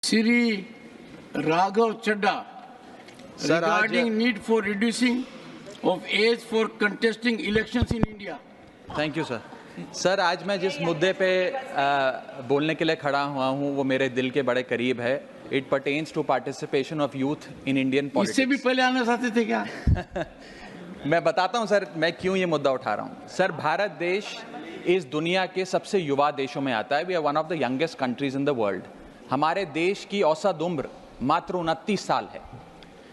Sri Raghav Chadda regarding need for reducing of age for contesting elections in India. Thank you sir. Sir, आज मैं जिस मुद्दे पे बोलने के लिए खड़ा हुआ हूँ वो मेरे दिल के बड़े करीब है। It pertains to participation of youth in Indian politics. इससे भी पहले आना चाहते थे क्या? मैं बताता हूँ सर, मैं क्यों ये मुद्दा उठा रहा हूँ। सर, भारत देश इस दुनिया के सबसे युवा देशों में आता है। We are one of the youngest countries in the world. हमारे देश की औसत उम्र मात्र 29 साल है।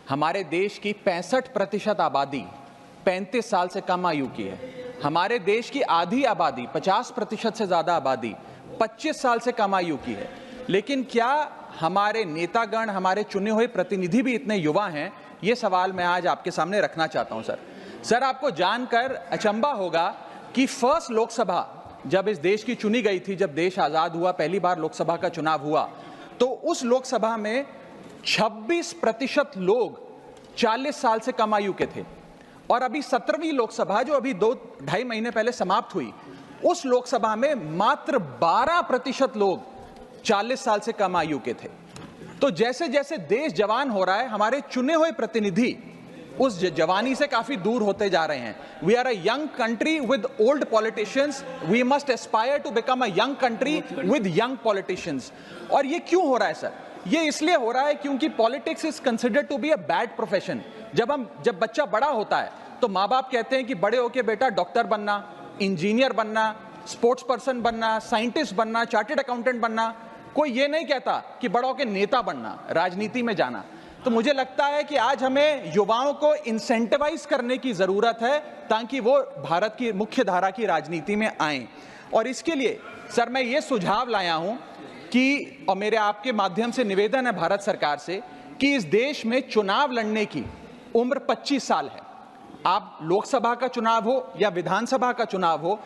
हमारे देश की 65% आबादी 35 साल से कम आयु की है। हमारे देश की आधी आबादी 50% से ज़्यादा आबादी 25 साल से कम आयु की है। लेकिन क्या हमारे नेतागण, हमारे चुने हुए प्रतिनिधि भी इतने युवा हैं? ये सवाल मैं आज आपके सामने रखना चाहता हूं। सर, आपको जानकर अचंभा होगा कि फर्स्ट लोकसभा जब इस देश की चुनी गई थी, जब देश आज़ाद हुआ, पहली बार लोकसभा का चुनाव हुआ, तो उस लोकसभा में 26% लोग 40 साल से कम आयु के थे। और अभी 17वीं लोकसभा जो अभी 2-2.5 महीने पहले समाप्त हुई, उस लोकसभा में मात्र 12% लोग 40 साल से कम आयु के थे। तो जैसे जैसे देश जवान हो रहा है, हमारे चुने हुए प्रतिनिधि उस जवानी से काफी दूर होते जा रहे हैं। We are a young country with old politicians. We must aspire to become a young country with young politicians. और ये क्यों हो रहा है सर? ये इसलिए हो रहा है क्योंकि politics is considered to be a bad profession. जब बच्चा बड़ा होता है तो माँ बाप कहते हैं कि बड़े होके बेटा डॉक्टर बनना, इंजीनियर बनना, स्पोर्ट्स पर्सन बनना, साइंटिस्ट बनना, चार्टर्ड अकाउंटेंट बनना। कोई ये नहीं कहता कि बड़ा होके नेता बनना, राजनीति में जाना। तो मुझे लगता है कि आज हमें युवाओं को इंसेंटिवाइज करने की जरूरत है ताकि वो भारत की मुख्य धारा की राजनीति में आएं। और इसके लिए सर मैं ये सुझाव लाया हूं कि, और मेरे आपके माध्यम से निवेदन है भारत सरकार से, कि इस देश में चुनाव लड़ने की उम्र 25 साल है। आप लोकसभा का चुनाव हो या विधानसभा का चुनाव हो,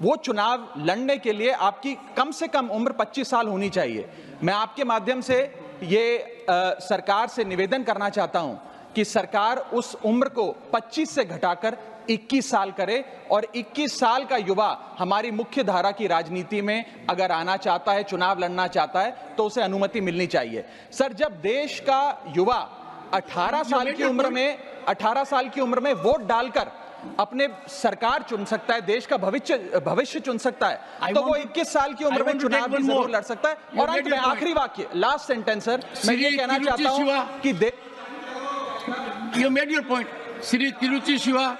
वो चुनाव लड़ने के लिए आपकी कम से कम उम्र 25 साल होनी चाहिए। मैं आपके माध्यम से ये सरकार से निवेदन करना चाहता हूं कि सरकार उस उम्र को 25 से घटाकर 21 साल करे और 21 साल का युवा हमारी मुख्य धारा की राजनीति में अगर आना चाहता है, चुनाव लड़ना चाहता है, तो उसे अनुमति मिलनी चाहिए। सर, जब देश का युवा 18 साल की उम्र में वोट डालकर अपने सरकार चुन सकता है, देश का भविष्य चुन सकता है, तो वो 21 साल की उम्र में चुनाव भी जरूर लड़ सकता है। और अंत में आखिरी वाक्य, लास्ट सेंटेंस सर, मैं ये कहना चाहता हूं कि You made your point. Sri Tiruchi Shiva